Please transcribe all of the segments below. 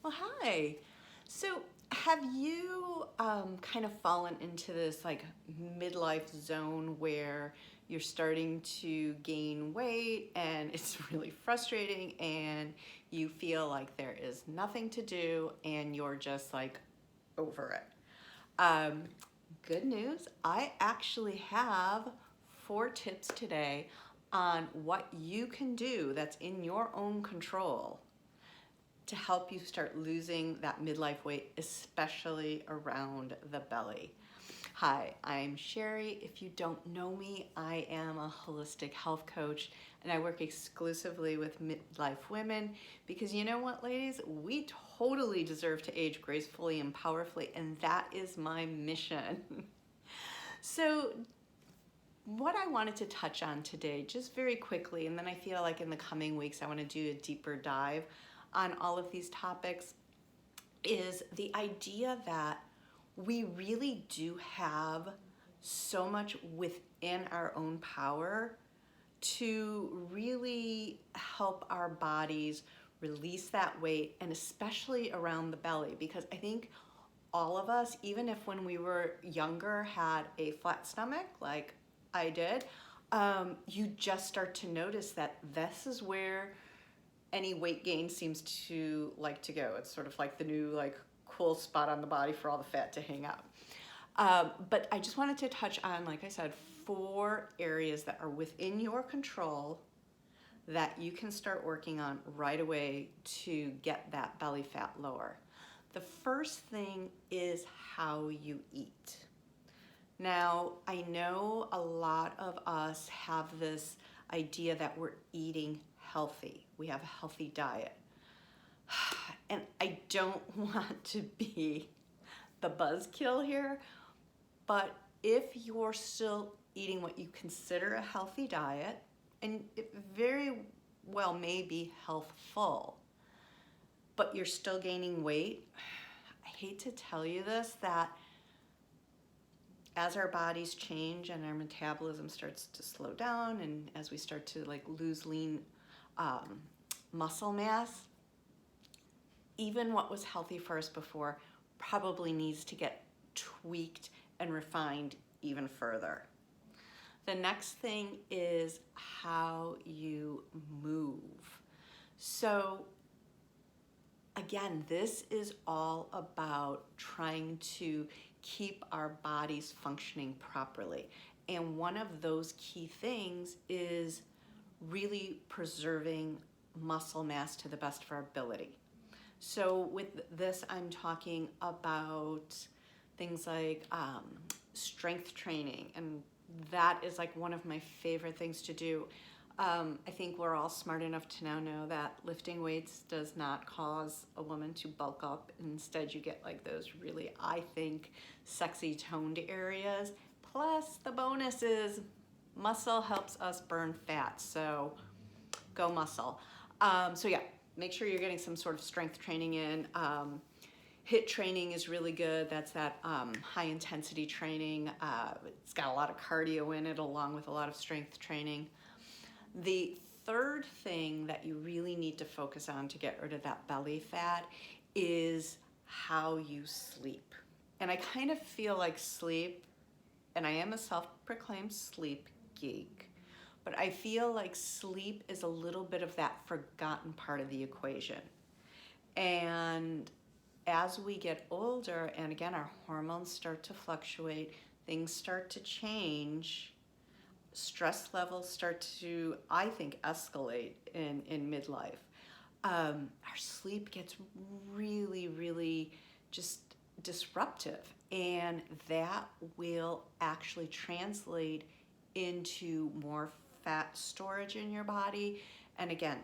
Well, hi. So, have you kind of fallen into this like midlife zone where you're starting to gain weight and it's really frustrating and you feel like there is nothing to do and you're just like over it? Good news, I actually have 4 tips today on what you can do that's in your own control to help you start losing that midlife weight, especially around the belly. Hi, I'm Sherry. If you don't know me, I am a holistic health coach and I work exclusively with midlife women because you know what, ladies? We totally deserve to age gracefully and powerfully, and that is my mission. So, what I wanted to touch on today, just very quickly, and then I feel like in the coming weeks I want to do a deeper dive on all of these topics, is the idea that we really do have so much within our own power to really help our bodies release that weight, and especially around the belly, because I think all of us, even if when we were younger had a flat stomach like I did, you just start to notice that this is where any weight gain seems to like to go. It's sort of like the new like cool spot on the body for all the fat to hang out. But I just wanted to touch on, like I said, 4 areas that are within your control that you can start working on right away to get that belly fat lower. The first thing is how you eat. Now, I know a lot of us have this idea that we're eating healthy. We have a healthy diet. And I don't want to be the buzzkill here, but if you're still eating what you consider a healthy diet, and it very well may be healthful, but you're still gaining weight, I hate to tell you this, that as our bodies change and our metabolism starts to slow down, and as we start to like lose lean muscle mass, even what was healthy for us before probably needs to get tweaked and refined even further. The next thing is how you move. So again, this is all about trying to keep our bodies functioning properly. And one of those key things is really preserving muscle mass to the best of our ability. So with this, I'm talking about things like strength training, and that is like one of my favorite things to do. I think we're all smart enough to now know that lifting weights does not cause a woman to bulk up. Instead, you get like those really, I think, sexy toned areas. Plus, the bonus is muscle helps us burn fat, so go muscle. So yeah, make sure you're getting some sort of strength training in. HIIT training is really good. That's that high intensity training. It's got a lot of cardio in it along with a lot of strength training. The third thing that you really need to focus on to get rid of that belly fat is how you sleep. And I kind of feel like sleep, and I am a self-proclaimed sleep geek, but I feel like sleep is a little bit of that forgotten part of the equation. And as we get older, and again, our hormones start to fluctuate, things start to change, stress levels start to, I think, escalate in midlife. Our sleep gets really, really just disruptive, and that will actually translate into more fat storage in your body, and again,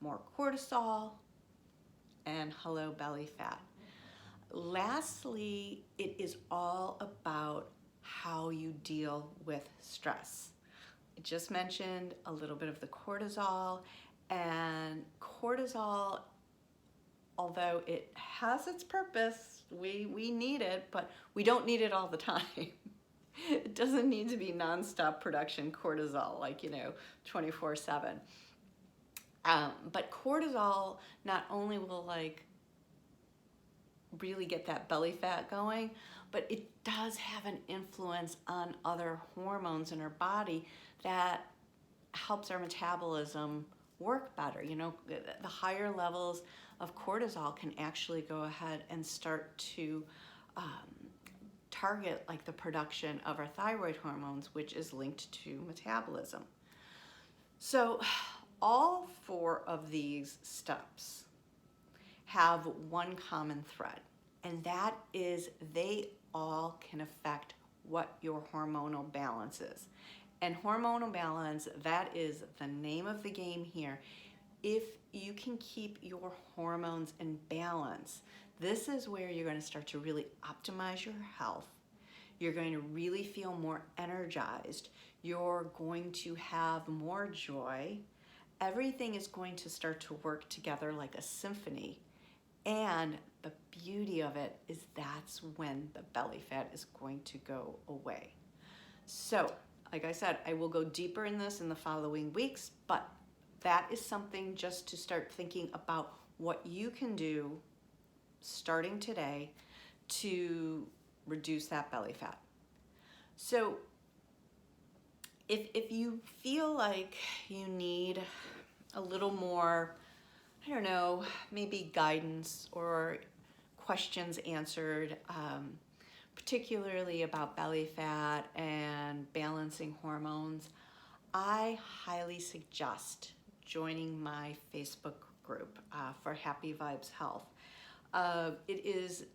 more cortisol, and hello, belly fat. Lastly, it is all about how you deal with stress. I just mentioned a little bit of the cortisol, and cortisol, although it has its purpose, we need it, but we don't need it all the time. It doesn't need to be nonstop production cortisol, like, 24/7. But cortisol not only will like really get that belly fat going, but it does have an influence on other hormones in our body that helps our metabolism work better. You know, the higher levels of cortisol can actually go ahead and start to target like the production of our thyroid hormones, which is linked to metabolism. So all 4 of these steps have one common thread, and that is they all can affect what your hormonal balance is. And hormonal balance, that is the name of the game here. If you can keep your hormones in balance, this is where you're going to start to really optimize your health. You're going to really feel more energized. You're going to have more joy. Everything is going to start to work together like a symphony. And the beauty of it is that's when the belly fat is going to go away. So, like I said, I will go deeper in this in the following weeks, but that is something just to start thinking about what you can do starting today to reduce that belly fat. So if you feel like you need a little more, I don't know, maybe guidance or questions answered, particularly about belly fat and balancing hormones, I highly suggest joining my Facebook group for Happy Vibes Health. It is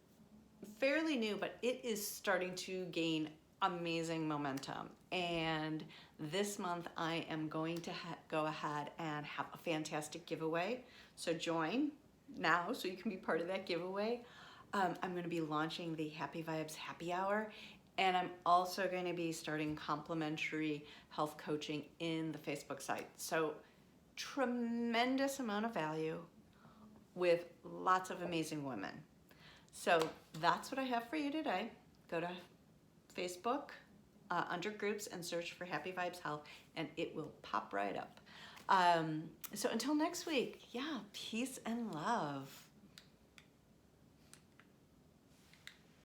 fairly new, but it is starting to gain amazing momentum. And this month I am going to go ahead and have a fantastic giveaway. So join now so you can be part of that giveaway. I'm going to be launching the Happy Vibes Happy Hour, and I'm also going to be starting complimentary health coaching in the Facebook site. So tremendous amount of value with lots of amazing women. So that's what I have for you today. Go to Facebook under groups and search for Happy Vibes Health, and it will pop right up. So until next week, yeah, peace and love.